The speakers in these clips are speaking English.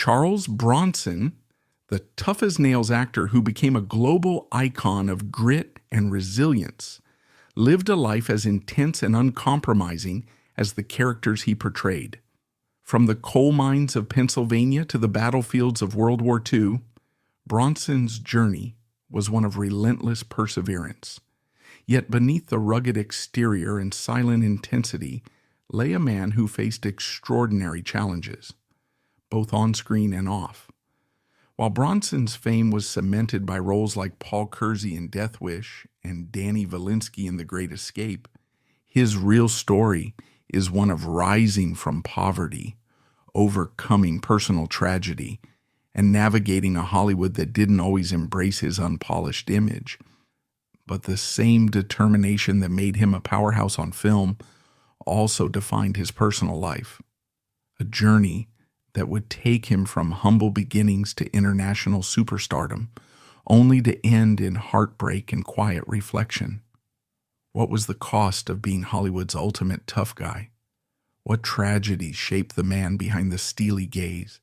Charles Bronson, the tough-as-nails actor who became a global icon of grit and resilience, lived a life as intense and uncompromising as the characters he portrayed. From the coal mines of Pennsylvania to the battlefields of World War II, Bronson's journey was one of relentless perseverance. Yet beneath the rugged exterior and silent intensity lay a man who faced extraordinary challenges, both on screen and off. While Bronson's fame was cemented by roles like Paul Kersey in Death Wish and Danny Valinsky in The Great Escape, his real story is one of rising from poverty, overcoming personal tragedy, and navigating a Hollywood that didn't always embrace his unpolished image. But the same determination that made him a powerhouse on film also defined his personal life, a journey that would take him from humble beginnings to international superstardom, only to end in heartbreak and quiet reflection. What was the cost of being Hollywood's ultimate tough guy? What tragedies shaped the man behind the steely gaze?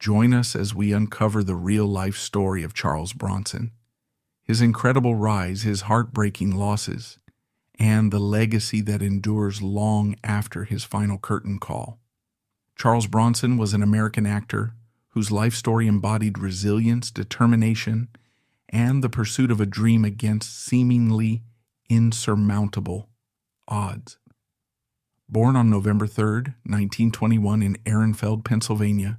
Join us as we uncover the real-life story of Charles Bronson, his incredible rise, his heartbreaking losses, and the legacy that endures long after his final curtain call. Charles Bronson was an American actor whose life story embodied resilience, determination, and the pursuit of a dream against seemingly insurmountable odds. Born on November 3, 1921 in Ehrenfeld, Pennsylvania,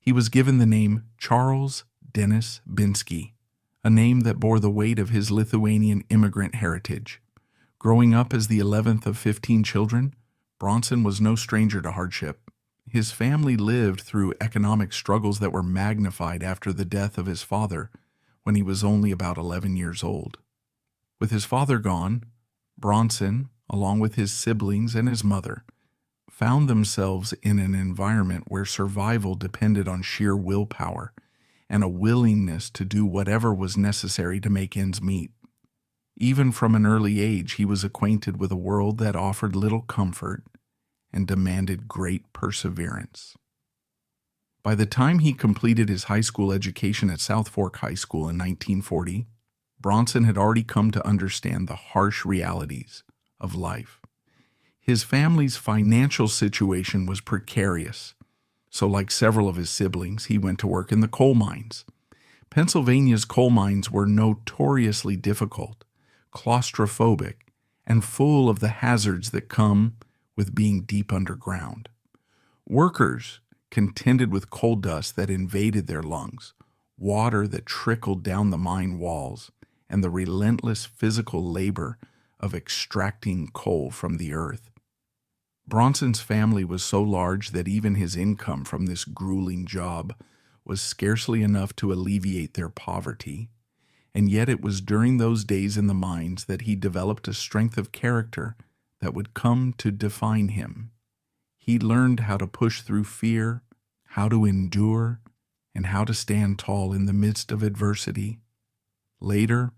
he was given the name Charles Dennis Binsky, a name that bore the weight of his Lithuanian immigrant heritage. Growing up as the 11th of 15 children, Bronson was no stranger to hardship. His family lived through economic struggles that were magnified after the death of his father when he was only about 11 years old. With his father gone, Bronson, along with his siblings and his mother, found themselves in an environment where survival depended on sheer willpower and a willingness to do whatever was necessary to make ends meet. Even from an early age, he was acquainted with a world that offered little comfort and demanded great perseverance. By the time he completed his high school education at South Fork High School in 1940, Bronson had already come to understand the harsh realities of life. His family's financial situation was precarious, so like several of his siblings, he went to work in the coal mines. Pennsylvania's coal mines were notoriously difficult, claustrophobic, and full of the hazards that come with being deep underground. Workers contended with coal dust that invaded their lungs, water that trickled down the mine walls, and the relentless physical labor of extracting coal from the earth. Bronson's family was so large that even his income from this grueling job was scarcely enough to alleviate their poverty, and yet it was during those days in the mines that he developed a strength of character that would come to define him. He learned how to push through fear, how to endure, and how to stand tall in the midst of adversity. Later,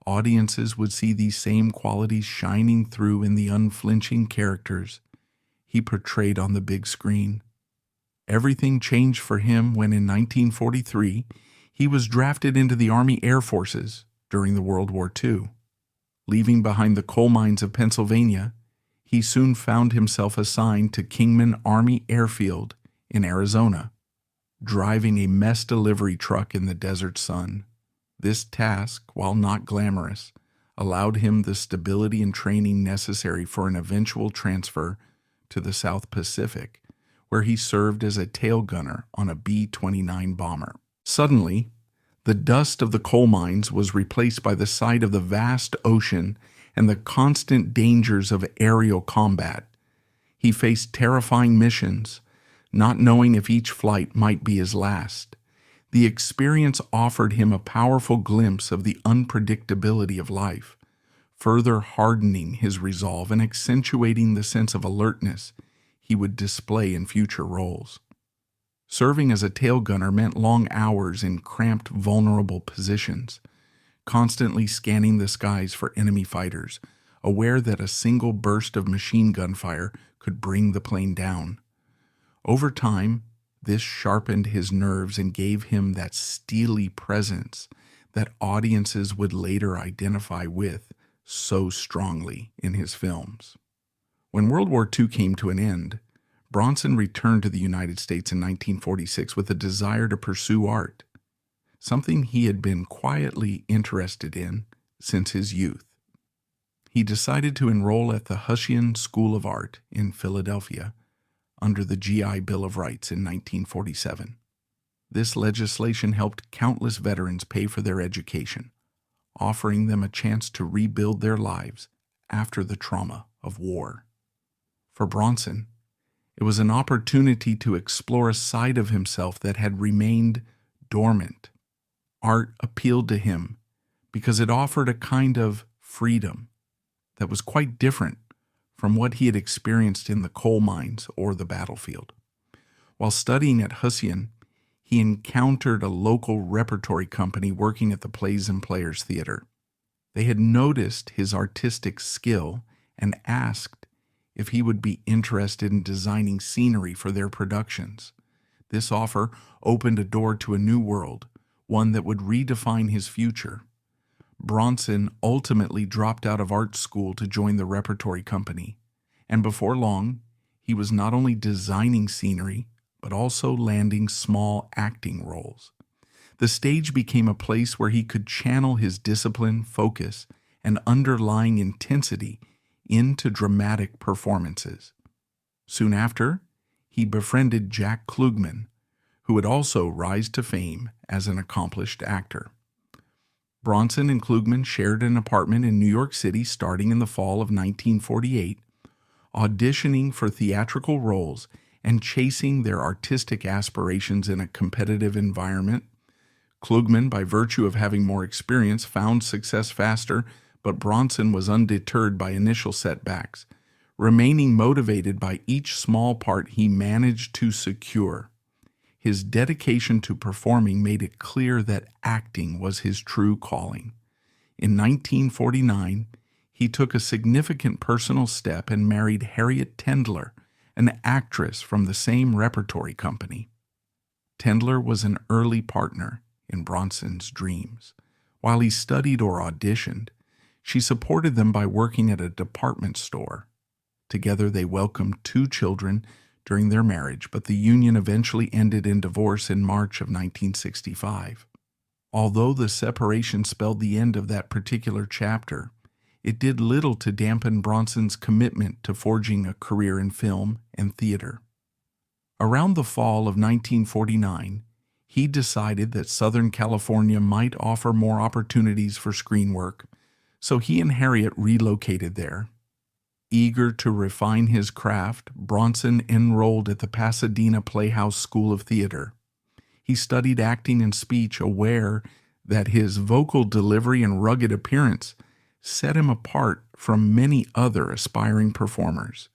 audiences would see these same qualities shining through in the unflinching characters he portrayed on the big screen. Everything changed for him when in 1943 he was drafted into the Army Air Forces during the World War II. Leaving behind the coal mines of Pennsylvania, he soon found himself assigned to Kingman Army Airfield in Arizona, driving a mess delivery truck in the desert sun. This task, while not glamorous, allowed him the stability and training necessary for an eventual transfer to the South Pacific, where he served as a tail gunner on a B-29 bomber. Suddenly, the dust of the coal mines was replaced by the sight of the vast ocean and the constant dangers of aerial combat. He faced terrifying missions, not knowing if each flight might be his last. The experience offered him a powerful glimpse of the unpredictability of life, further hardening his resolve and accentuating the sense of alertness he would display in future roles. Serving as a tail gunner meant long hours in cramped, vulnerable positions, constantly scanning the skies for enemy fighters, aware that a single burst of machine gun fire could bring the plane down. Over time, This sharpened his nerves and gave him that steely presence that audiences would later identify with so strongly in his films. When World War II came to an end, Bronson returned to the United States in 1946 with a desire to pursue art, something he had been quietly interested in since his youth. He decided to enroll at the Hussian School of Art in Philadelphia under the GI Bill of Rights in 1947. This legislation helped countless veterans pay for their education, offering them a chance to rebuild their lives after the trauma of war. For Bronson, it was an opportunity to explore a side of himself that had remained dormant. Art appealed to him because it offered a kind of freedom that was quite different from what he had experienced in the coal mines or the battlefield. While studying at Hussian, he encountered a local repertory company working at the Plays and Players Theater. They had noticed his artistic skill and asked if he would be interested in designing scenery for their productions. This offer opened a door to a new world, one that would redefine his future. Bronson ultimately dropped out of art school to join the repertory company, and before long, he was not only designing scenery, but also landing small acting roles. The stage became a place where he could channel his discipline, focus, and underlying intensity into dramatic performances. Soon after, he befriended Jack Klugman, who would also rise to fame as an accomplished actor. Bronson and Klugman shared an apartment in New York City starting in the fall of 1948, auditioning for theatrical roles and chasing their artistic aspirations in a competitive environment. Klugman, by virtue of having more experience, found success faster, but Bronson was undeterred by initial setbacks, remaining motivated by each small part he managed to secure. His dedication to performing made it clear that acting was his true calling. In 1949, he took a significant personal step and married Harriet Tendler, an actress from the same repertory company. Tendler was an early partner in Bronson's dreams. While he studied or auditioned, she supported them by working at a department store. Together they welcomed 2 children during their marriage, but the union eventually ended in divorce in March of 1965. Although the separation spelled the end of that particular chapter, it did little to dampen Bronson's commitment to forging a career in film and theater. Around the fall of 1949, he decided that Southern California might offer more opportunities for screen work, so he and Harriet relocated there. Eager to refine his craft, Bronson enrolled at the Pasadena Playhouse School of Theater. He studied acting and speech, aware that his vocal delivery and rugged appearance set him apart from many other aspiring performers.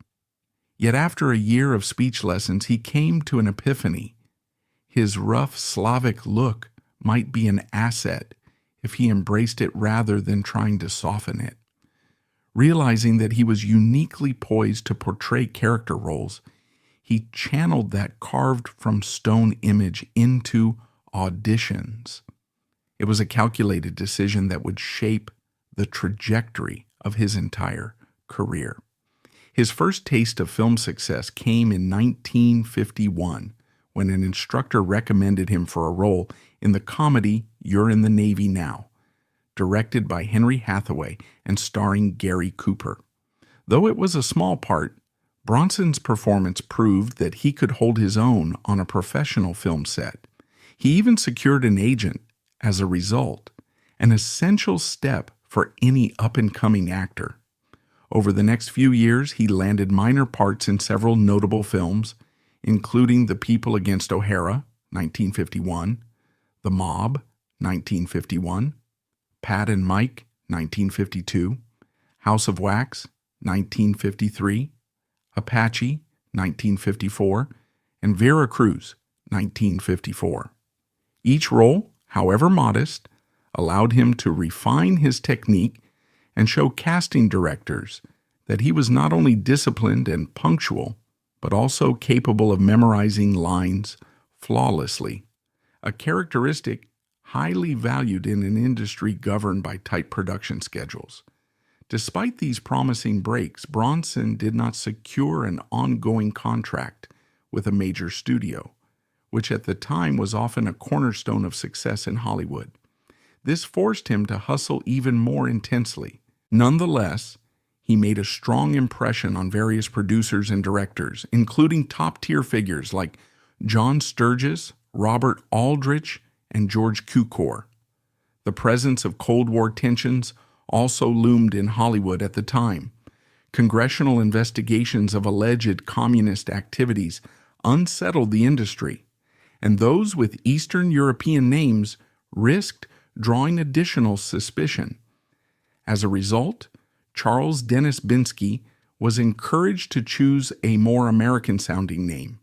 Yet after a year of speech lessons, he came to an epiphany. His rough Slavic look might be an asset if he embraced it rather than trying to soften it. Realizing that he was uniquely poised to portray character roles, he channeled that carved-from-stone image into auditions. It was a calculated decision that would shape the trajectory of his entire career. His first taste of film success came in 1951, when an instructor recommended him for a role in the comedy You're in the Navy Now, directed by Henry Hathaway and starring Gary Cooper. Though it was a small part, Bronson's performance proved that he could hold his own on a professional film set. He even secured an agent as a result, an essential step for any up-and-coming actor. Over the next few years, he landed minor parts in several notable films, including The People Against O'Hara, 1951, The Mob, 1951, Pat and Mike, 1952, House of Wax, 1953, Apache, 1954, and Vera Cruz, 1954. Each role, however modest, allowed him to refine his technique and show casting directors that he was not only disciplined and punctual, but also capable of memorizing lines flawlessly, a characteristic highly valued in an industry governed by tight production schedules. Despite these promising breaks, Bronson did not secure an ongoing contract with a major studio, which at the time was often a cornerstone of success in Hollywood. This forced him to hustle even more intensely. Nonetheless, he made a strong impression on various producers and directors, including top-tier figures like John Sturges, Robert Aldrich, and George Cukor. The presence of Cold War tensions also loomed in Hollywood at the time. Congressional investigations of alleged communist activities unsettled the industry, and those with Eastern European names risked drawing additional suspicion. As a result, Charles Dennis Binsky was encouraged to choose a more American-sounding name.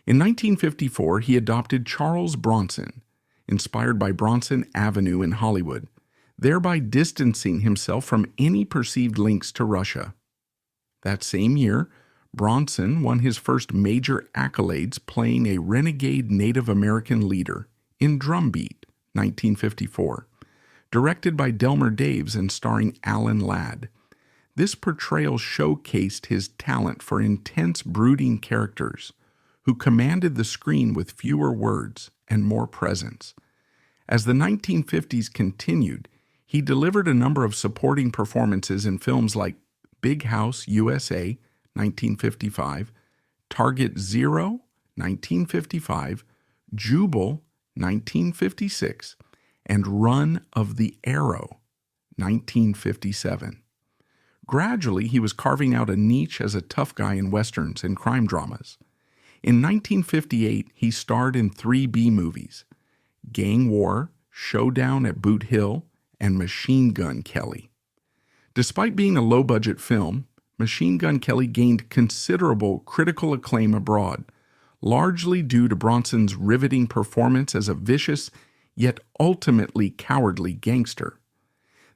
In 1954, he adopted Charles Bronson, inspired by Bronson Avenue in Hollywood, thereby distancing himself from any perceived links to Russia. That same year, Bronson won his first major accolades playing a renegade Native American leader in Drumbeat, 1954, directed by Delmer Daves and starring Alan Ladd. This portrayal showcased his talent for intense, brooding characters who commanded the screen with fewer words and more presence. As the 1950s continued, he delivered a number of supporting performances in films like Big House, USA, 1955, Target Zero, 1955, Jubal, 1956, and Run of the Arrow, 1957. Gradually, he was carving out a niche as a tough guy in westerns and crime dramas. In 1958, he starred in 3 B movies: Gang War, Showdown at Boot Hill, and Machine Gun Kelly. Despite being a low-budget film, Machine Gun Kelly gained considerable critical acclaim abroad, largely due to Bronson's riveting performance as a vicious yet ultimately cowardly gangster.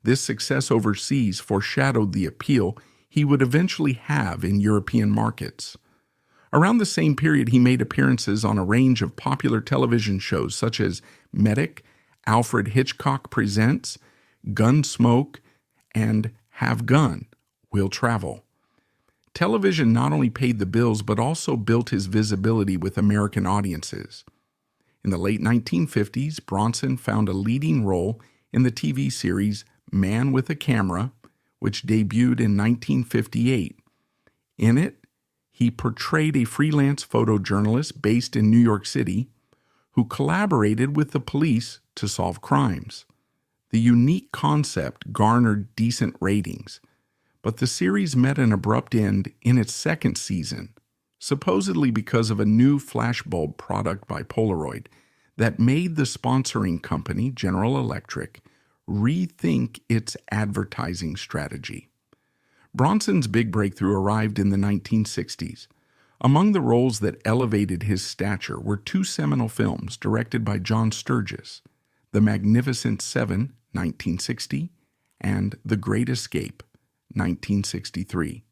This success overseas foreshadowed the appeal he would eventually have in European markets. Around the same period, he made appearances on a range of popular television shows such as Medic, Alfred Hitchcock Presents, Gunsmoke, and Have Gun, Will Travel. Television not only paid the bills but also built his visibility with American audiences. In the late 1950s, Bronson found a leading role in the TV series Man with a Camera, which debuted in 1958. In it, he portrayed a freelance photojournalist based in New York City who collaborated with the police to solve crimes. The unique concept garnered decent ratings, but the series met an abrupt end in its second season, supposedly because of a new flashbulb product by Polaroid that made the sponsoring company, General Electric, rethink its advertising strategy. Bronson's big breakthrough arrived in the 1960s. Among the roles that elevated his stature were 2 seminal films directed by John Sturges, The Magnificent Seven, 1960, and The Great Escape, 1963.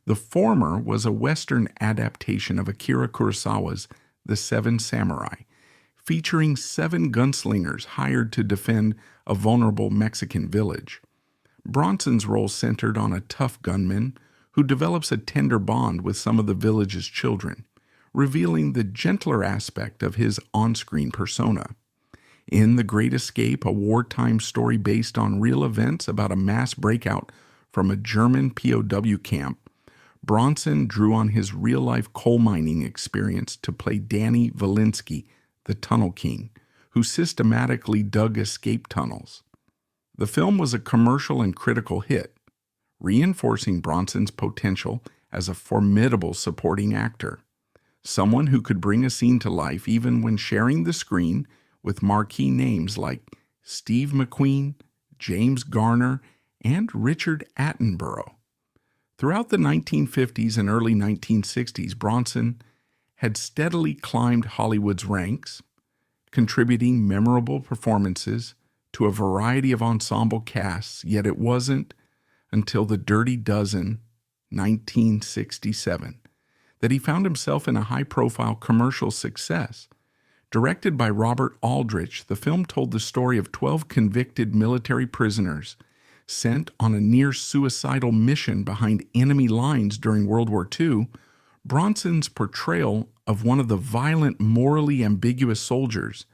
The former was a Western adaptation of Akira Kurosawa's The Seven Samurai, featuring 7 gunslingers hired to defend a vulnerable Mexican village. Bronson's role centered on a tough gunman who develops a tender bond with some of the village's children, revealing the gentler aspect of his on-screen persona. In The Great Escape, a wartime story based on real events about a mass breakout from a German POW camp, Bronson drew on his real-life coal mining experience to play Danny Valinsky, the Tunnel King, who systematically dug escape tunnels. The film was a commercial and critical hit, reinforcing Bronson's potential as a formidable supporting actor, someone who could bring a scene to life even when sharing the screen with marquee names like Steve McQueen, James Garner, and Richard Attenborough. Throughout the 1950s and early 1960s, Bronson had steadily climbed Hollywood's ranks, contributing memorable performances to a variety of ensemble casts, yet it wasn't until The Dirty Dozen, 1967, that he found himself in a high-profile commercial success, Directed by Robert Aldrich, the film told the story of 12 convicted military prisoners sent on a near-suicidal mission behind enemy lines during World War II. Bronson's portrayal of one of the violent, morally ambiguous soldiers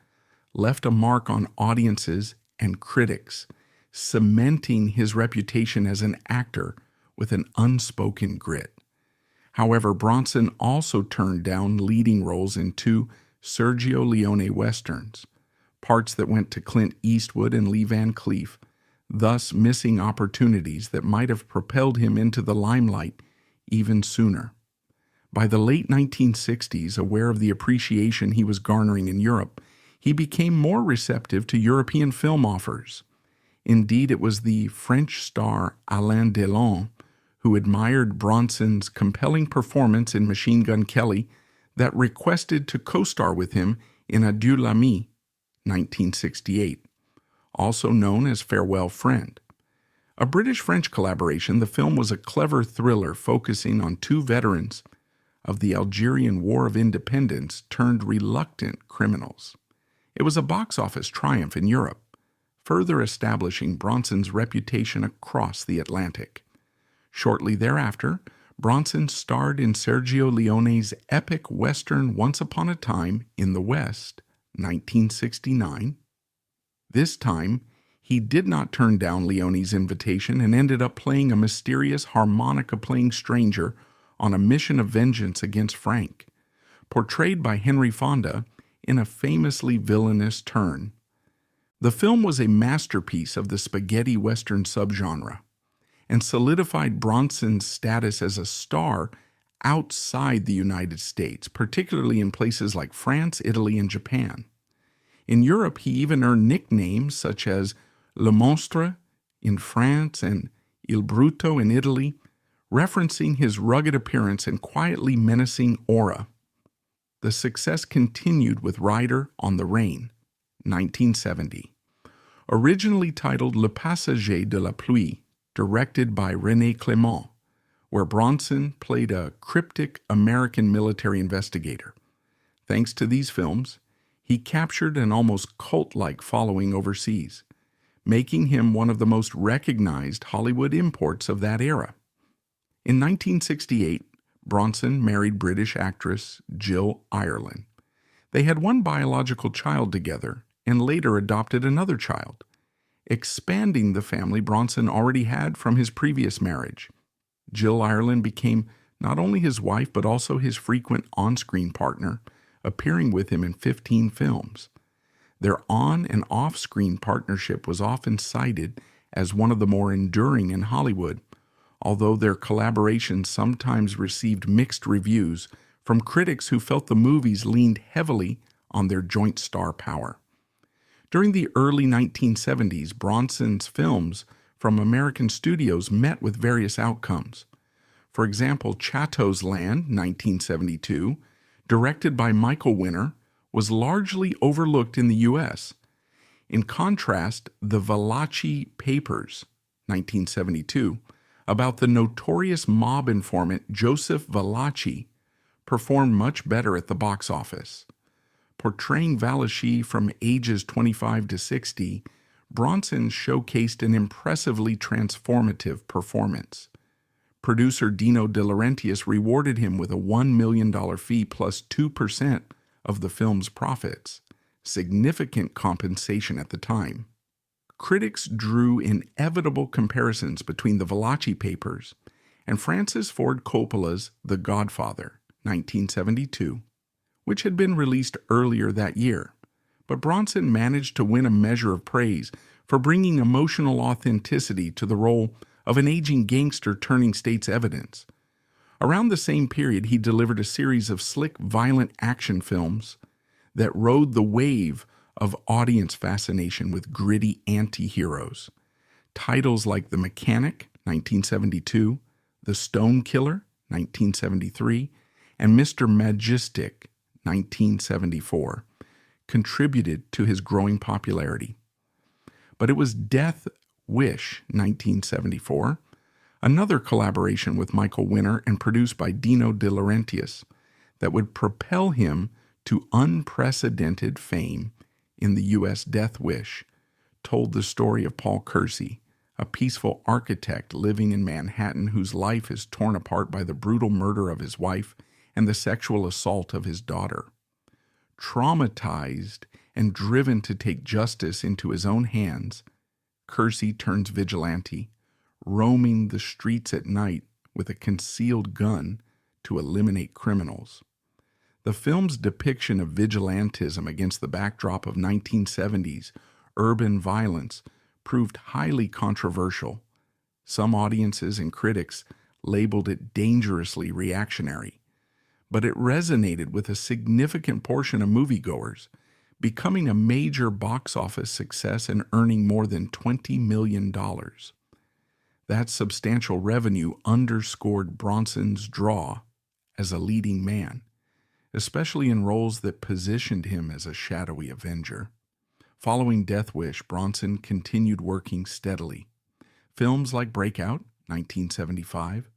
left a mark on audiences and critics, cementing his reputation as an actor with an unspoken grit. However, Bronson also turned down leading roles in two Sergio Leone westerns, parts that went to Clint Eastwood and Lee Van Cleef, thus missing opportunities that might have propelled him into the limelight even sooner. By the late 1960s, aware of the appreciation he was garnering in Europe, he became more receptive to European film offers. Indeed, it was the French star Alain Delon, who admired Bronson's compelling performance in Machine Gun Kelly, that requested to co-star with him in Adieu l'ami, 1968, also known as Farewell Friend. A British-French collaboration, the film was a clever thriller focusing on two veterans of the Algerian War of Independence turned reluctant criminals. It was a box office triumph in Europe, further establishing Bronson's reputation across the Atlantic. Shortly thereafter, Bronson starred in Sergio Leone's epic western Once Upon a Time in the West, 1969. This time, he did not turn down Leone's invitation and ended up playing a mysterious harmonica-playing stranger on a mission of vengeance against Frank, portrayed by Henry Fonda in a famously villainous turn. The film was a masterpiece of the spaghetti western subgenre and solidified Bronson's status as a star outside the United States, particularly in places like France, Italy, and Japan. In Europe, he even earned nicknames such as Le Monstre in France and Il Bruto in Italy, referencing his rugged appearance and quietly menacing aura. The success continued with Rider on the Rain, 1970. Originally titled Le Passager de la Pluie, directed by René Clément, where Bronson played a cryptic American military investigator. Thanks to these films, he captured an almost cult-like following overseas, making him one of the most recognized Hollywood imports of that era. In 1968, Bronson married British actress Jill Ireland. They had one biological child together and later adopted another child, expanding the family Bronson already had from his previous marriage. Jill Ireland became not only his wife but also his frequent on-screen partner, appearing with him in 15 films. Their on- and off-screen partnership was often cited as one of the more enduring in Hollywood, although their collaboration sometimes received mixed reviews from critics who felt the movies leaned heavily on their joint star power. During the early 1970s, Bronson's films from American studios met with various outcomes. For example, Chateau's Land, 1972, directed by Michael Winner, was largely overlooked in the U.S. In contrast, The Valachi Papers, 1972, about the notorious mob informant Joseph Valachi, performed much better at the box office. Portraying Valachi from ages 25 to 60, Bronson showcased an impressively transformative performance. Producer Dino De Laurentiis rewarded him with a $1 million fee plus 2% of the film's profits, significant compensation at the time. Critics drew inevitable comparisons between the Valachi Papers and Francis Ford Coppola's The Godfather, 1972, which had been released earlier that year. But Bronson managed to win a measure of praise for bringing emotional authenticity to the role of an aging gangster turning state's evidence. Around the same period, he delivered a series of slick, violent action films that rode the wave of audience fascination with gritty anti-heroes. Titles like The Mechanic, 1972, The Stone Killer, 1973, and Mr. Majestic, 1974, contributed to his growing popularity. But it was Death Wish, 1974, another collaboration with Michael Winner and produced by Dino De Laurentiis, that would propel him to unprecedented fame in the U.S. Death Wish, told the story of Paul Kersey, a peaceful architect living in Manhattan whose life is torn apart by the brutal murder of his wife and the sexual assault of his daughter. Traumatized and driven to take justice into his own hands, Kersey turns vigilante, roaming the streets at night with a concealed gun to eliminate criminals. The film's depiction of vigilantism against the backdrop of 1970s urban violence proved highly controversial. Some audiences and critics labeled it dangerously reactionary, but it resonated with a significant portion of moviegoers, becoming a major box office success and earning more than $20 million. That substantial revenue underscored Bronson's draw as a leading man, especially in roles that positioned him as a shadowy avenger. Following Death Wish, Bronson continued working steadily. Films like Breakout, 1975,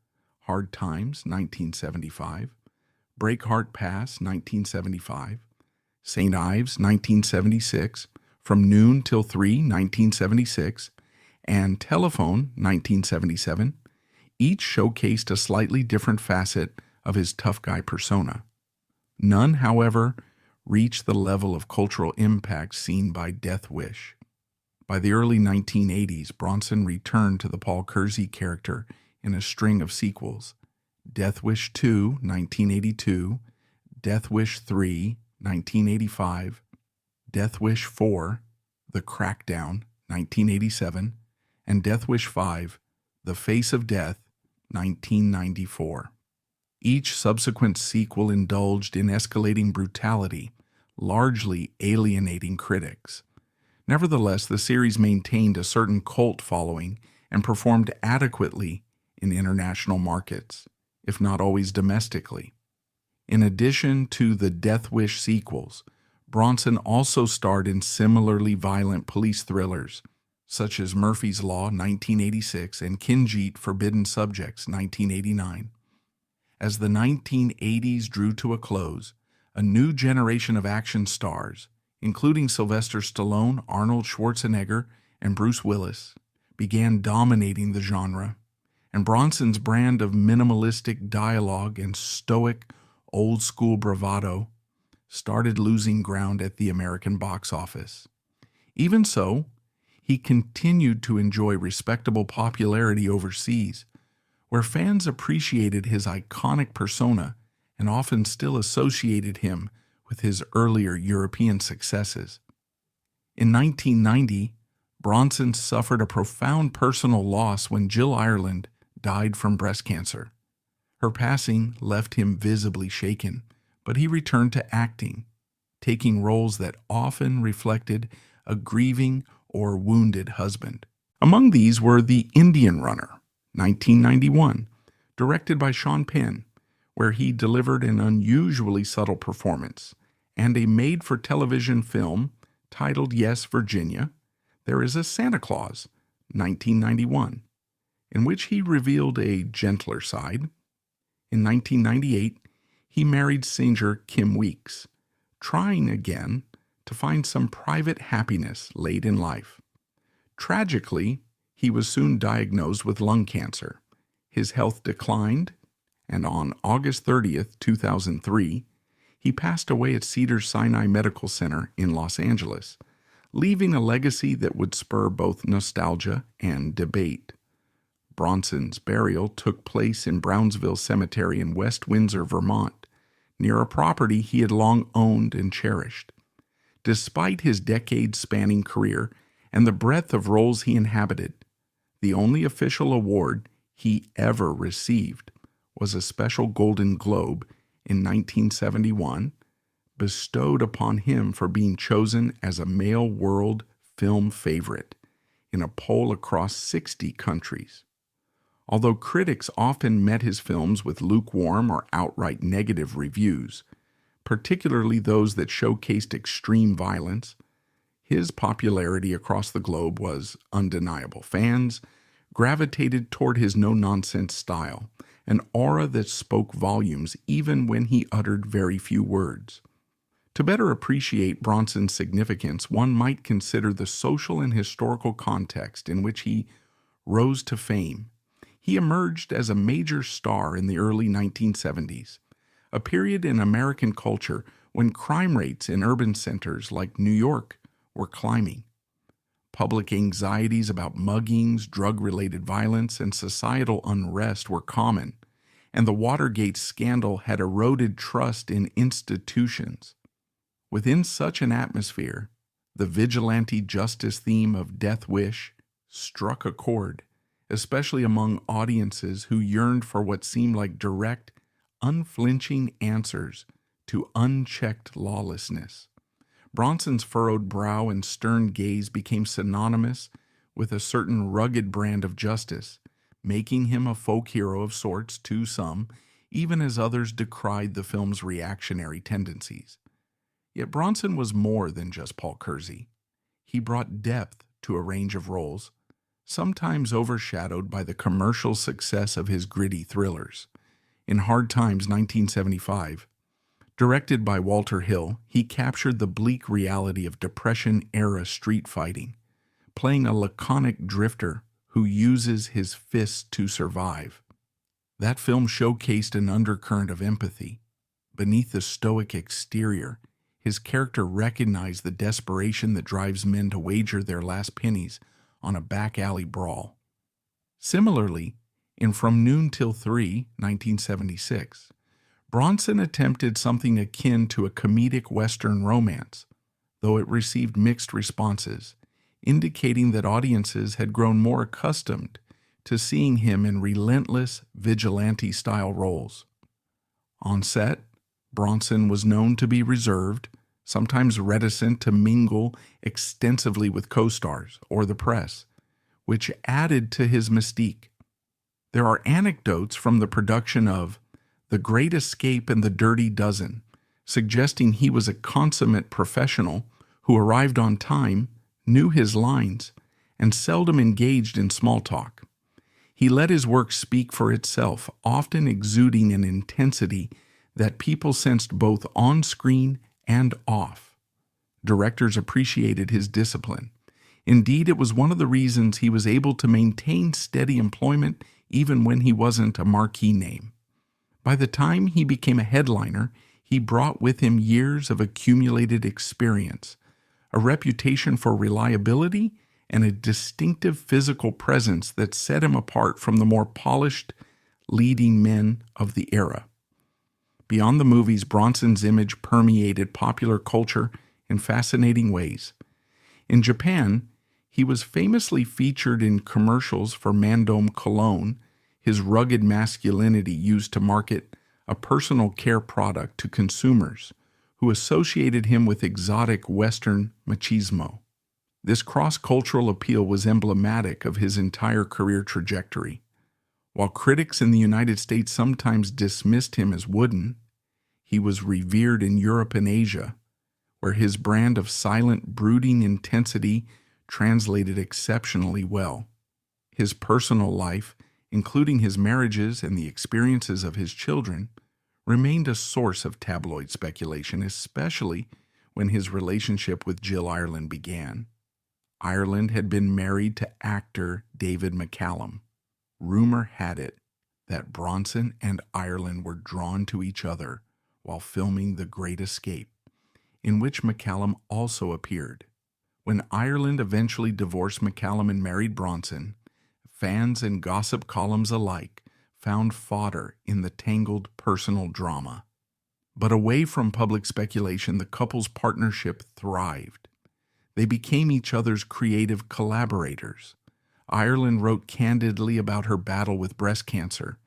Hard Times, 1975, Breakheart Pass, 1975, St. Ives, 1976, From Noon Till 3, 1976, and Telephone, 1977, each showcased a slightly different facet of his tough guy persona. None, however, reached the level of cultural impact seen by Death Wish. By the early 1980s, Bronson returned to the Paul Kersey character in a string of sequels: Death Wish 2, 1982, Death Wish 3, 1985, Death Wish 4, The Crackdown, 1987, and Death Wish 5, The Face of Death, 1994. Each subsequent sequel indulged in escalating brutality, largely alienating critics. Nevertheless, the series maintained a certain cult following and performed adequately in international markets, if not always domestically. In addition to the Death Wish sequels, Bronson also starred in similarly violent police thrillers, such as Murphy's Law, 1986, and Kinjeet Forbidden Subjects, 1989. As the 1980s drew to a close, a new generation of action stars, including Sylvester Stallone, Arnold Schwarzenegger, and Bruce Willis, began dominating the genre, and Bronson's brand of minimalistic dialogue and stoic, old-school bravado started losing ground at the American box office. Even so, he continued to enjoy respectable popularity overseas, where fans appreciated his iconic persona and often still associated him with his earlier European successes. In 1990, Bronson suffered a profound personal loss when Jill Ireland died from breast cancer. Her passing left him visibly shaken, but he returned to acting, taking roles that often reflected a grieving or wounded husband. Among these were The Indian Runner, 1991, directed by Sean Penn, where he delivered an unusually subtle performance, and a made-for-television film titled Yes, Virginia, There is a Santa Claus, 1991, in which he revealed a gentler side. In 1998, he married singer Kim Weeks, trying again to find some private happiness late in life. Tragically, he was soon diagnosed with lung cancer. His health declined, and on August 30th, 2003, he passed away at Cedars-Sinai Medical Center in Los Angeles, leaving a legacy that would spur both nostalgia and debate. Bronson's burial took place in Brownsville Cemetery in West Windsor, Vermont, near a property he had long owned and cherished. Despite his decade-spanning career and the breadth of roles he inhabited, the only official award he ever received was a special Golden Globe in 1971, bestowed upon him for being chosen as a male world film favorite in a poll across 60 countries. Although critics often met his films with lukewarm or outright negative reviews, particularly those that showcased extreme violence, his popularity across the globe was undeniable. Fans gravitated toward his no-nonsense style, an aura that spoke volumes even when he uttered very few words. To better appreciate Bronson's significance, one might consider the social and historical context in which he rose to fame. He emerged as a major star in the early 1970s, a period in American culture when crime rates in urban centers like New York were climbing. Public anxieties about muggings, drug-related violence, and societal unrest were common, and the Watergate scandal had eroded trust in institutions. Within such an atmosphere, the vigilante justice theme of Death Wish struck a chord, especially among audiences who yearned for what seemed like direct, unflinching answers to unchecked lawlessness. Bronson's furrowed brow and stern gaze became synonymous with a certain rugged brand of justice, making him a folk hero of sorts to some, even as others decried the film's reactionary tendencies. Yet Bronson was more than just Paul Kersey. He brought depth to a range of roles, sometimes overshadowed by the commercial success of his gritty thrillers. In Hard Times 1975, directed by Walter Hill, he captured the bleak reality of Depression-era street fighting, playing a laconic drifter who uses his fists to survive. That film showcased an undercurrent of empathy. Beneath the stoic exterior, his character recognized the desperation that drives men to wager their last pennies on a back-alley brawl. Similarly, in From Noon Till 3, 1976, Bronson attempted something akin to a comedic Western romance, though it received mixed responses, indicating that audiences had grown more accustomed to seeing him in relentless, vigilante-style roles. On set, Bronson was known to be reserved, sometimes reticent to mingle extensively with co-stars or the press, which added to his mystique. There are anecdotes from the production of The Great Escape and The Dirty Dozen, suggesting he was a consummate professional who arrived on time, knew his lines, and seldom engaged in small talk. He let his work speak for itself, often exuding an intensity that people sensed both on screen and off. Directors appreciated his discipline. Indeed, it was one of the reasons he was able to maintain steady employment even when he wasn't a marquee name. By the time he became a headliner, he brought with him years of accumulated experience, a reputation for reliability, and a distinctive physical presence that set him apart from the more polished leading men of the era. Beyond the movies, Bronson's image permeated popular culture in fascinating ways. In Japan, he was famously featured in commercials for Mandome cologne, his rugged masculinity used to market a personal care product to consumers who associated him with exotic Western machismo. This cross-cultural appeal was emblematic of his entire career trajectory. While critics in the United States sometimes dismissed him as wooden, he was revered in Europe and Asia, where his brand of silent, brooding intensity translated exceptionally well. His personal life, including his marriages and the experiences of his children, remained a source of tabloid speculation, especially when his relationship with Jill Ireland began. Ireland had been married to actor David McCallum. Rumor had it that Bronson and Ireland were drawn to each other while filming The Great Escape, in which McCallum also appeared. When Ireland eventually divorced McCallum and married Bronson, fans and gossip columns alike found fodder in the tangled personal drama. But away from public speculation, the couple's partnership thrived. They became each other's creative collaborators. Ireland wrote candidly about her battle with breast cancer,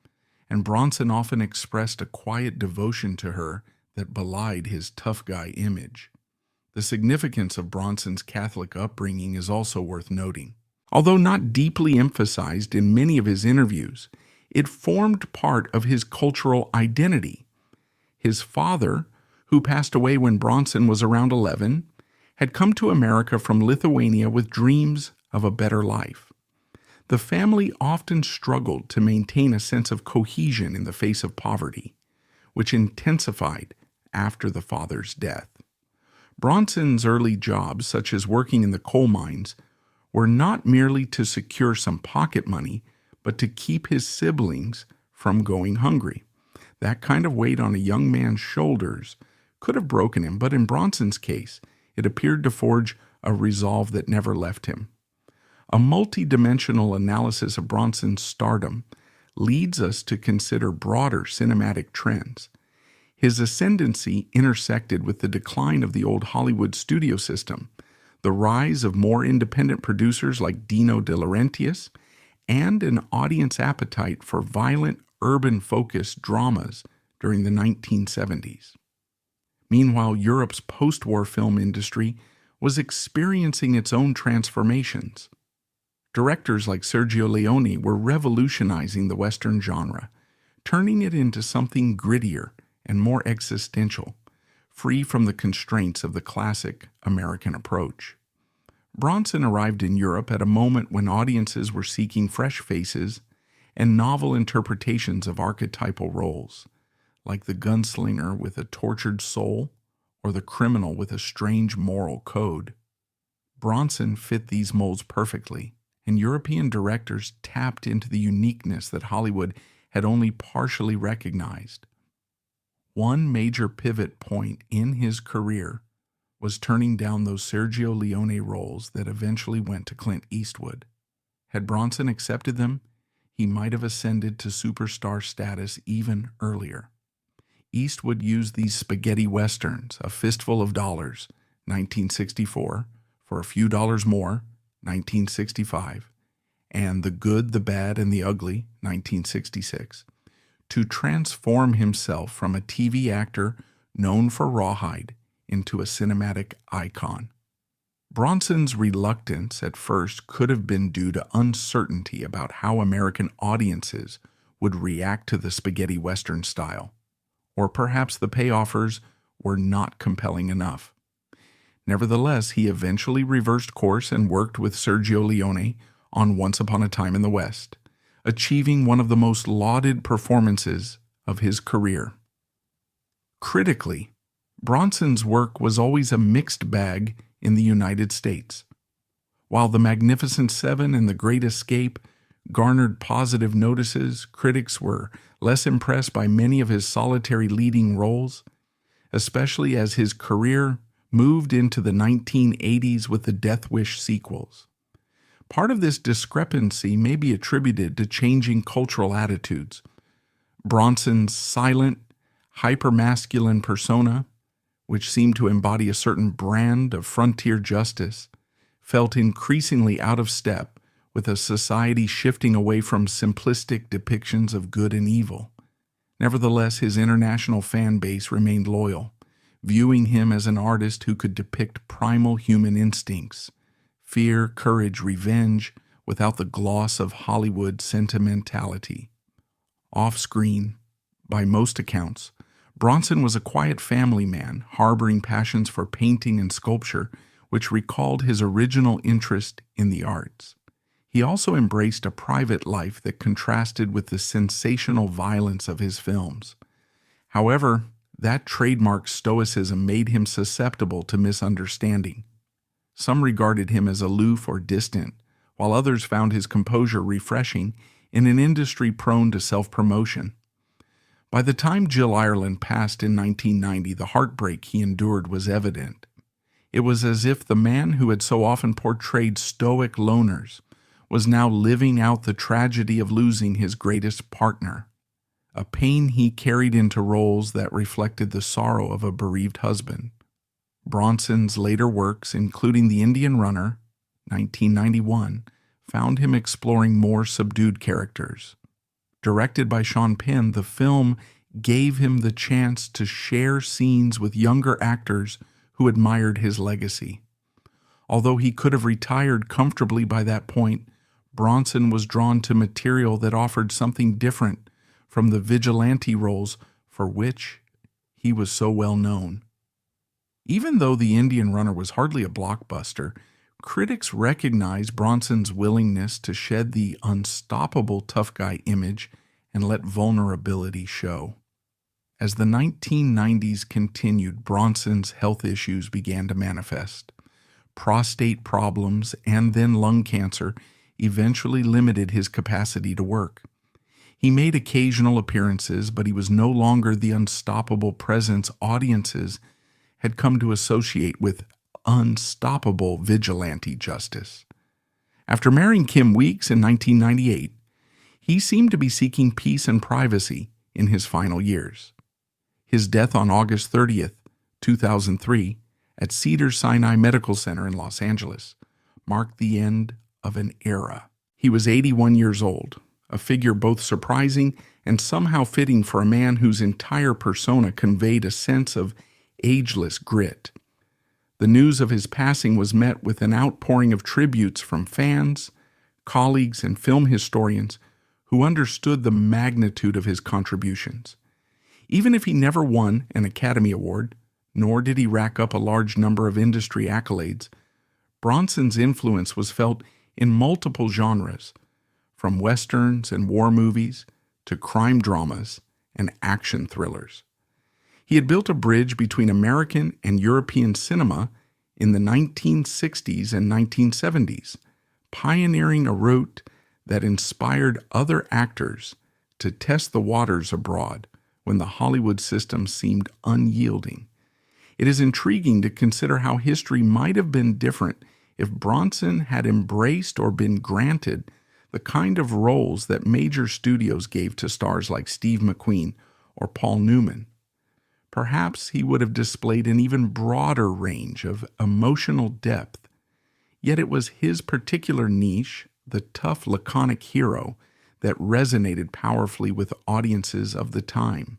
and Bronson often expressed a quiet devotion to her that belied his tough guy image. The significance of Bronson's Catholic upbringing is also worth noting. Although not deeply emphasized in many of his interviews, it formed part of his cultural identity. His father, who passed away when Bronson was around 11, had come to America from Lithuania with dreams of a better life. The family often struggled to maintain a sense of cohesion in the face of poverty, which intensified after the father's death. Bronson's early jobs, such as working in the coal mines, were not merely to secure some pocket money, but to keep his siblings from going hungry. That kind of weight on a young man's shoulders could have broken him, but in Bronson's case, it appeared to forge a resolve that never left him. A multi-dimensional analysis of Bronson's stardom leads us to consider broader cinematic trends. His ascendancy intersected with the decline of the old Hollywood studio system, the rise of more independent producers like Dino De Laurentiis, and an audience appetite for violent, urban-focused dramas during the 1970s. Meanwhile, Europe's post-war film industry was experiencing its own transformations. Directors like Sergio Leone were revolutionizing the Western genre, turning it into something grittier and more existential, free from the constraints of the classic American approach. Bronson arrived in Europe at a moment when audiences were seeking fresh faces and novel interpretations of archetypal roles, like the gunslinger with a tortured soul or the criminal with a strange moral code. Bronson fit these molds perfectly, and European directors tapped into the uniqueness that Hollywood had only partially recognized. One major pivot point in his career was turning down those Sergio Leone roles that eventually went to Clint Eastwood. Had Bronson accepted them, he might have ascended to superstar status even earlier. Eastwood used these spaghetti westerns, A Fistful of Dollars, 1964, For a Few Dollars More, 1965, and The Good, the Bad, and the Ugly, 1966, to transform himself from a TV actor known for rawhide into a cinematic icon. Bronson's reluctance at first could have been due to uncertainty about how American audiences would react to the spaghetti western style, or perhaps the pay offers were not compelling enough. Nevertheless, he eventually reversed course and worked with Sergio Leone on Once Upon a Time in the West, achieving one of the most lauded performances of his career. Critically, Bronson's work was always a mixed bag in the United States. While The Magnificent Seven and The Great Escape garnered positive notices, critics were less impressed by many of his solitary leading roles, especially as his career moved into the 1980s with the Death Wish sequels. Part of this discrepancy may be attributed to changing cultural attitudes. Bronson's silent, hypermasculine persona, which seemed to embody a certain brand of frontier justice, felt increasingly out of step with a society shifting away from simplistic depictions of good and evil. Nevertheless, his international fan base remained loyal, viewing him as an artist who could depict primal human instincts, fear, courage, revenge, without the gloss of Hollywood sentimentality. Off-screen, by most accounts, Bronson was a quiet family man, harboring passions for painting and sculpture, which recalled his original interest in the arts. He also embraced a private life that contrasted with the sensational violence of his films. However, that trademark stoicism made him susceptible to misunderstanding. Some regarded him as aloof or distant, while others found his composure refreshing in an industry prone to self-promotion. By the time Jill Ireland passed in 1990, the heartbreak he endured was evident. It was as if the man who had so often portrayed stoic loners was now living out the tragedy of losing his greatest partner, a pain he carried into roles that reflected the sorrow of a bereaved husband. Bronson's later works, including The Indian Runner, 1991, found him exploring more subdued characters. Directed by Sean Penn, the film gave him the chance to share scenes with younger actors who admired his legacy. Although he could have retired comfortably by that point, Bronson was drawn to material that offered something different from the vigilante roles for which he was so well known. Even though The Indian Runner was hardly a blockbuster, critics recognized Bronson's willingness to shed the unstoppable tough guy image and let vulnerability show. As the 1990s continued, Bronson's health issues began to manifest. Prostate problems and then lung cancer eventually limited his capacity to work. He made occasional appearances, but he was no longer the unstoppable presence audiences had come to associate with unstoppable vigilante justice. After marrying Kim Weeks in 1998, he seemed to be seeking peace and privacy in his final years. His death on August 30th, 2003, at Cedars-Sinai Medical Center in Los Angeles marked the end of an era. He was 81 years old, a figure both surprising and somehow fitting for a man whose entire persona conveyed a sense of ageless grit. The news of his passing was met with an outpouring of tributes from fans, colleagues, and film historians who understood the magnitude of his contributions. Even if he never won an Academy Award, nor did he rack up a large number of industry accolades, Bronson's influence was felt in multiple genres, from westerns and war movies to crime dramas and action thrillers. He had built a bridge between American and European cinema in the 1960s and 1970s, pioneering a route that inspired other actors to test the waters abroad when the Hollywood system seemed unyielding. It is intriguing to consider how history might have been different if Bronson had embraced or been granted the kind of roles that major studios gave to stars like Steve McQueen or Paul Newman. Perhaps he would have displayed an even broader range of emotional depth, yet it was his particular niche, the tough, laconic hero, that resonated powerfully with audiences of the time.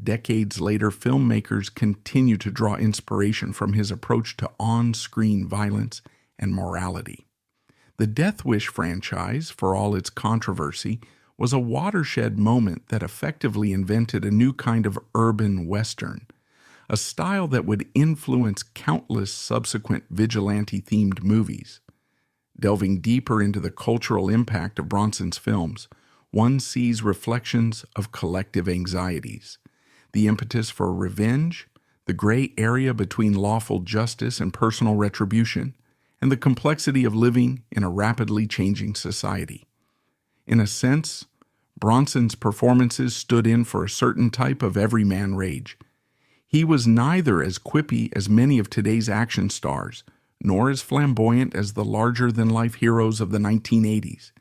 Decades later, filmmakers continue to draw inspiration from his approach to on-screen violence and morality. The Death Wish franchise, for all its controversy, was a watershed moment that effectively invented a new kind of urban western, a style that would influence countless subsequent vigilante-themed movies. Delving deeper into the cultural impact of Bronson's films, one sees reflections of collective anxieties, the impetus for revenge, the gray area between lawful justice and personal retribution, and the complexity of living in a rapidly changing society. In a sense, Bronson's performances stood in for a certain type of everyman rage. He was neither as quippy as many of today's action stars, nor as flamboyant as the larger-than-life heroes of the 1980s.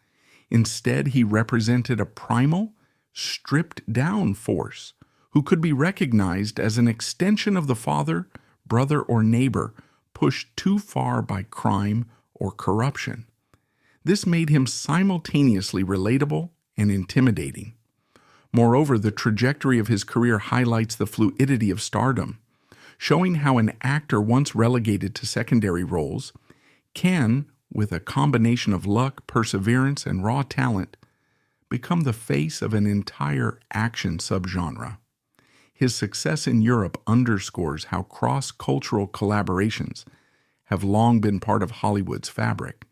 Instead, he represented a primal, stripped-down force who could be recognized as an extension of the father, brother, or neighbor pushed too far by crime or corruption. This made him simultaneously relatable and intimidating. Moreover, the trajectory of his career highlights the fluidity of stardom, showing how an actor once relegated to secondary roles can, with a combination of luck, perseverance, and raw talent, become the face of an entire action subgenre. His success in Europe underscores how cross-cultural collaborations have long been part of Hollywood's fabric,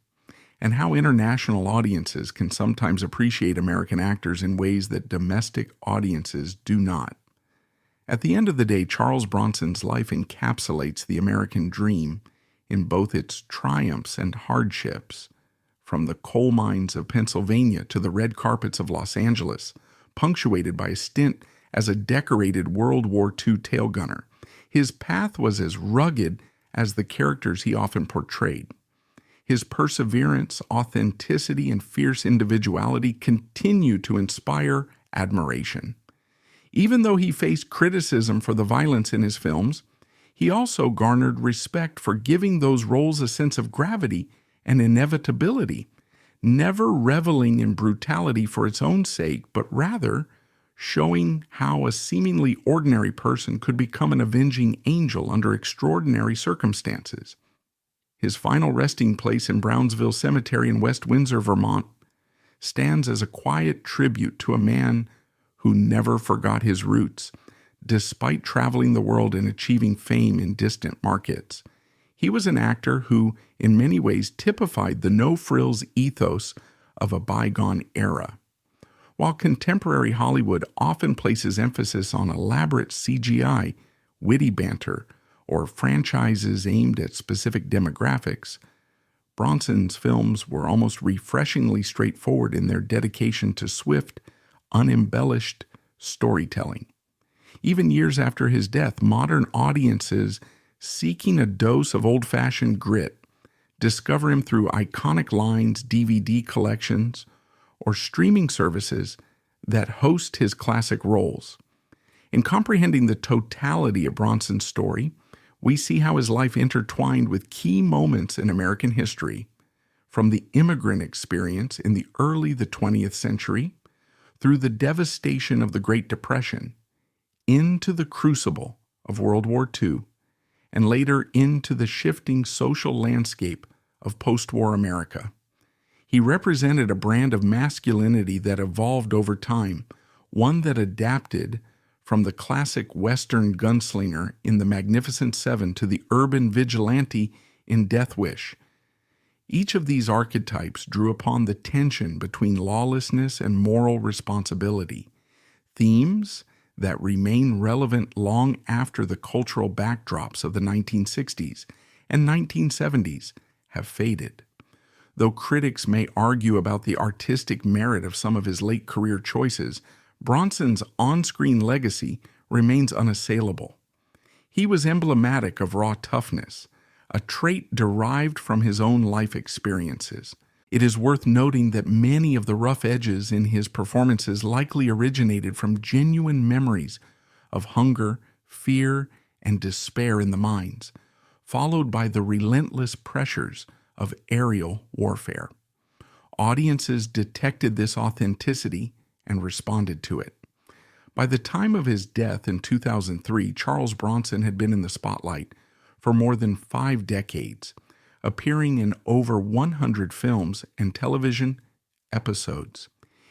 and how international audiences can sometimes appreciate American actors in ways that domestic audiences do not. At the end of the day, Charles Bronson's life encapsulates the American dream in both its triumphs and hardships, from the coal mines of Pennsylvania to the red carpets of Los Angeles, punctuated by a stint as a decorated World War II tail gunner. His path was as rugged as the characters he often portrayed. His perseverance, authenticity, and fierce individuality continue to inspire admiration. Even though he faced criticism for the violence in his films, he also garnered respect for giving those roles a sense of gravity and inevitability, never reveling in brutality for its own sake, but rather showing how a seemingly ordinary person could become an avenging angel under extraordinary circumstances. His final resting place in Brownsville Cemetery in West Windsor, Vermont, stands as a quiet tribute to a man who never forgot his roots, despite traveling the world and achieving fame in distant markets. He was an actor who, in many ways, typified the no-frills ethos of a bygone era. While contemporary Hollywood often places emphasis on elaborate CGI, witty banter, or franchises aimed at specific demographics, Bronson's films were almost refreshingly straightforward in their dedication to swift, unembellished storytelling. Even years after his death, modern audiences seeking a dose of old-fashioned grit discover him through iconic lines, DVD collections, or streaming services that host his classic roles. In comprehending the totality of Bronson's story, we see how his life intertwined with key moments in American history, from the immigrant experience in the early 20th century through the devastation of the Great Depression, into the crucible of World War II, and later into the shifting social landscape of post-war America. He represented a brand of masculinity that evolved over time, one that adapted from the classic Western gunslinger in The Magnificent Seven to the urban vigilante in Death Wish. Each of these archetypes drew upon the tension between lawlessness and moral responsibility, themes that remain relevant long after the cultural backdrops of the 1960s and 1970s have faded. Though critics may argue about the artistic merit of some of his late career choices, Bronson's on-screen legacy remains unassailable. He was emblematic of raw toughness, a trait derived from his own life experiences. It is worth noting that many of the rough edges in his performances likely originated from genuine memories of hunger, fear, and despair in the mines, followed by the relentless pressures of aerial warfare. Audiences detected this authenticity and responded to it. By the time of his death in 2003, Charles Bronson had been in the spotlight for more than 5 decades, appearing in over 100 films and television episodes.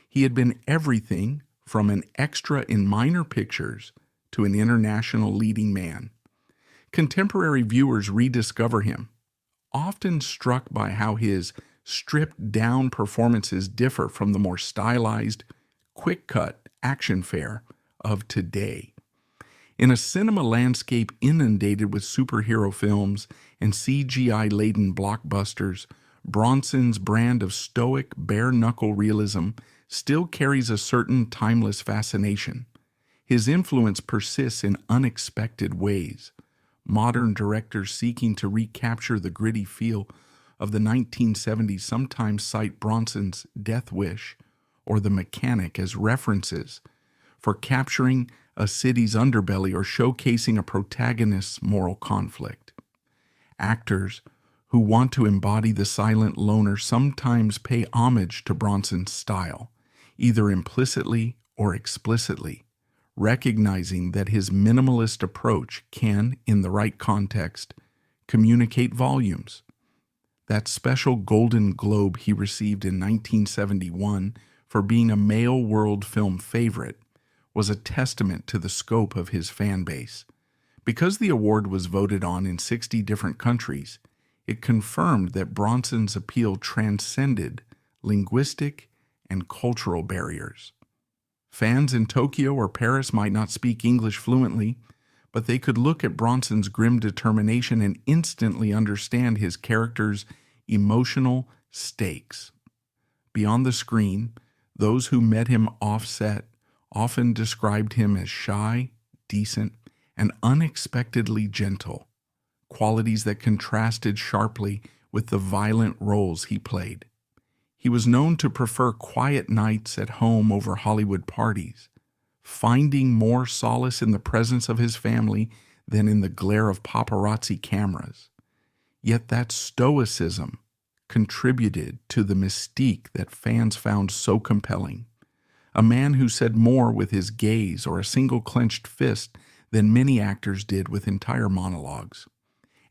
He had been everything from an extra in minor pictures to an international leading man. Contemporary viewers rediscover him, often struck by how his stripped-down performances differ from the more stylized, quick-cut action fare of today. In a cinema landscape inundated with superhero films and CGI-laden blockbusters, Bronson's brand of stoic, bare-knuckle realism still carries a certain timeless fascination. His influence persists in unexpected ways. Modern directors seeking to recapture the gritty feel of the 1970s sometimes cite Bronson's Death Wish or The Mechanic as references for capturing a city's underbelly or showcasing a protagonist's moral conflict. Actors who want to embody the silent loner sometimes pay homage to Bronson's style, either implicitly or explicitly, recognizing that his minimalist approach can, in the right context, communicate volumes. That special Golden Globe he received in 1971 for being a male world film favorite was a testament to the scope of his fan base. Because the award was voted on in 60 different countries, it confirmed that Bronson's appeal transcended linguistic and cultural barriers. Fans in Tokyo or Paris might not speak English fluently, but they could look at Bronson's grim determination and instantly understand his character's emotional stakes. Beyond the screen, those who met him off-set often described him as shy, decent, and unexpectedly gentle, qualities that contrasted sharply with the violent roles he played. He was known to prefer quiet nights at home over Hollywood parties, finding more solace in the presence of his family than in the glare of paparazzi cameras. Yet that stoicism contributed to the mystique that fans found so compelling. A man who said more with his gaze or a single clenched fist than many actors did with entire monologues.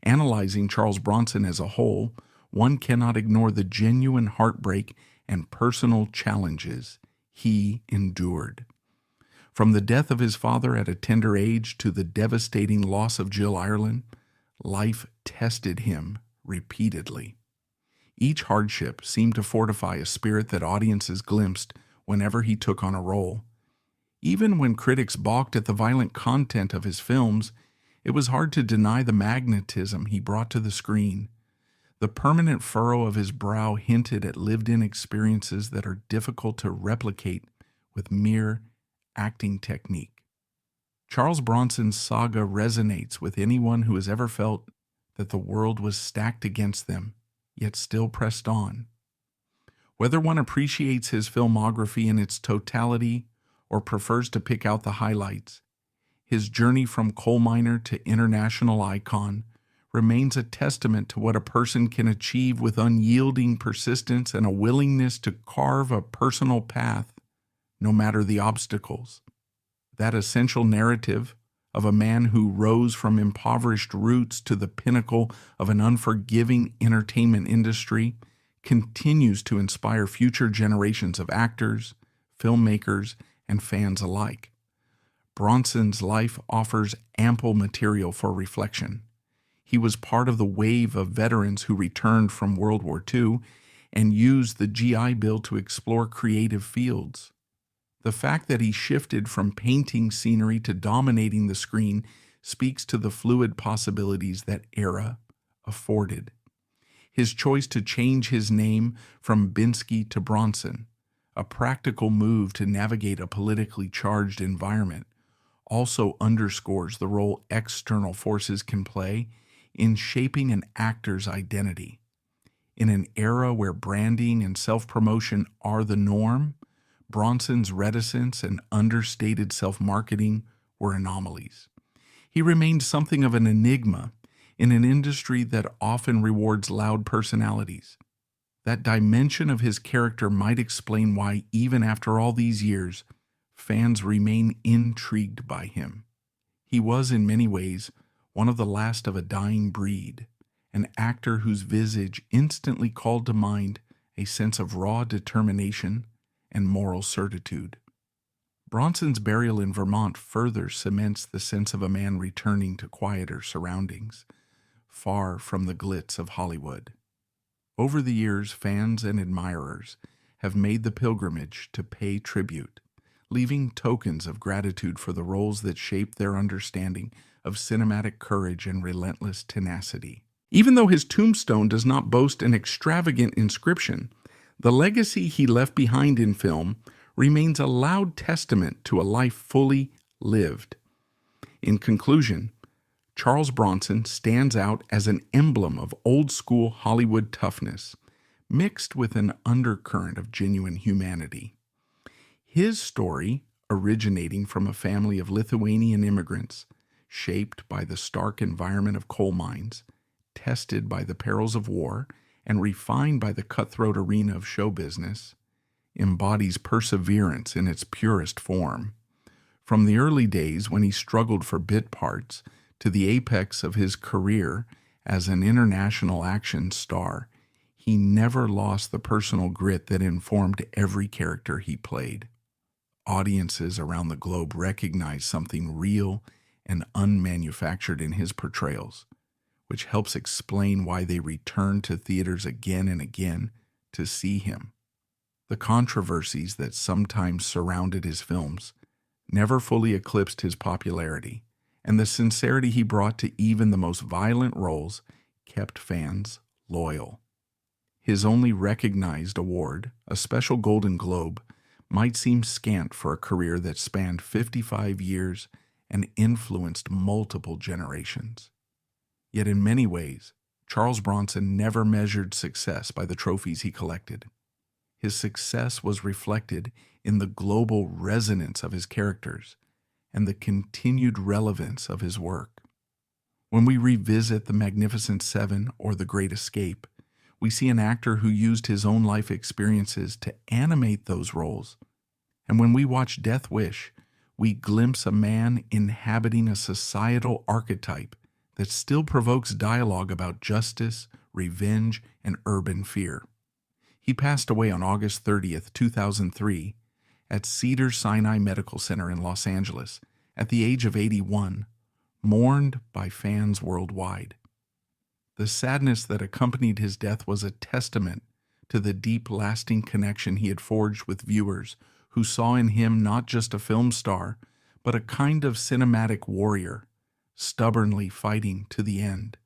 Analyzing Charles Bronson as a whole, one cannot ignore the genuine heartbreak and personal challenges he endured. From the death of his father at a tender age to the devastating loss of Jill Ireland, life tested him repeatedly. Each hardship seemed to fortify a spirit that audiences glimpsed whenever he took on a role. Even when critics balked at the violent content of his films, it was hard to deny the magnetism he brought to the screen. The permanent furrow of his brow hinted at lived-in experiences that are difficult to replicate with mere acting technique. Charles Bronson's saga resonates with anyone who has ever felt that the world was stacked against them, yet still pressed on. Whether one appreciates his filmography in its totality or prefers to pick out the highlights, his journey from coal miner to international icon remains a testament to what a person can achieve with unyielding persistence and a willingness to carve a personal path, no matter the obstacles. That essential narrative of a man who rose from impoverished roots to the pinnacle of an unforgiving entertainment industry continues to inspire future generations of actors, filmmakers, and fans alike. Bronson's life offers ample material for reflection. He was part of the wave of veterans who returned from World War II and used the GI Bill to explore creative fields. The fact that he shifted from painting scenery to dominating the screen speaks to the fluid possibilities that era afforded. His choice to change his name from Binsky to Bronson, a practical move to navigate a politically charged environment, also underscores the role external forces can play in shaping an actor's identity. In an era where branding and self-promotion are the norm, Bronson's reticence and understated self-marketing were anomalies. He remained something of an enigma in an industry that often rewards loud personalities. That dimension of his character might explain why, even after all these years, fans remain intrigued by him. He was, in many ways, one of the last of a dying breed, an actor whose visage instantly called to mind a sense of raw determination and moral certitude. Bronson's burial in Vermont further cements the sense of a man returning to quieter surroundings, far from the glitz of Hollywood. Over the years, fans and admirers have made the pilgrimage to pay tribute, leaving tokens of gratitude for the roles that shaped their understanding of cinematic courage and relentless tenacity. Even though his tombstone does not boast an extravagant inscription, the legacy he left behind in film remains a loud testament to a life fully lived. In conclusion, Charles Bronson stands out as an emblem of old-school Hollywood toughness, mixed with an undercurrent of genuine humanity. His story, originating from a family of Lithuanian immigrants, shaped by the stark environment of coal mines, tested by the perils of war, and refined by the cutthroat arena of show business, embodies perseverance in its purest form. From the early days when he struggled for bit parts to the apex of his career as an international action star, he never lost the personal grit that informed every character he played. Audiences around the globe recognize something real and unmanufactured in his portrayals, which helps explain why they return to theaters again and again to see him. The controversies that sometimes surrounded his films never fully eclipsed his popularity, and the sincerity he brought to even the most violent roles kept fans loyal. His only recognized award, a special Golden Globe, might seem scant for a career that spanned 55 years and influenced multiple generations. Yet in many ways, Charles Bronson never measured success by the trophies he collected. His success was reflected in the global resonance of his characters and the continued relevance of his work. When we revisit The Magnificent Seven or The Great Escape, we see an actor who used his own life experiences to animate those roles. And when we watch Death Wish, we glimpse a man inhabiting a societal archetype that still provokes dialogue about justice, revenge, and urban fear. He passed away on August 30th, 2003, at Cedars-Sinai Medical Center in Los Angeles at the age of 81, mourned by fans worldwide. The sadness that accompanied his death was a testament to the deep, lasting connection he had forged with viewers who saw in him not just a film star, but a kind of cinematic warrior, stubbornly fighting to the end.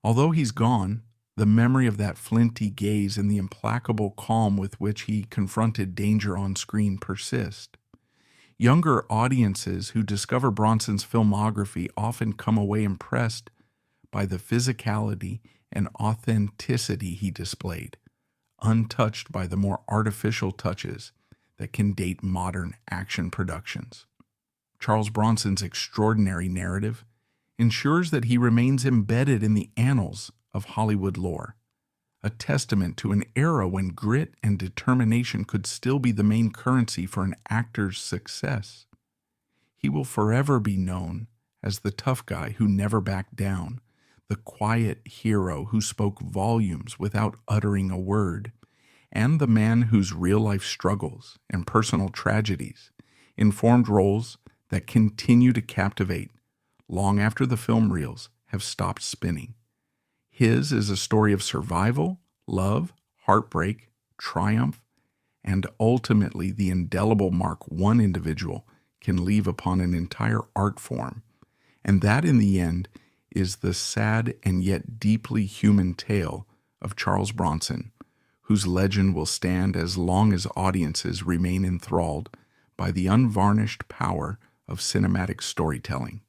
Although he's gone, the memory of that flinty gaze and the implacable calm with which he confronted danger on screen persist. Younger audiences who discover Bronson's filmography often come away impressed by the physicality and authenticity he displayed, untouched by the more artificial touches that can date modern action productions. Charles Bronson's extraordinary narrative ensures that he remains embedded in the annals of Hollywood lore, a testament to an era when grit and determination could still be the main currency for an actor's success. He will forever be known as the tough guy who never backed down, the quiet hero who spoke volumes without uttering a word, and the man whose real-life struggles and personal tragedies informed roles that continue to captivate long after the film reels have stopped spinning. His is a story of survival, love, heartbreak, triumph, and ultimately the indelible mark one individual can leave upon an entire art form. And that, in the end, is the sad and yet deeply human tale of Charles Bronson, whose legend will stand as long as audiences remain enthralled by the unvarnished power of cinematic storytelling.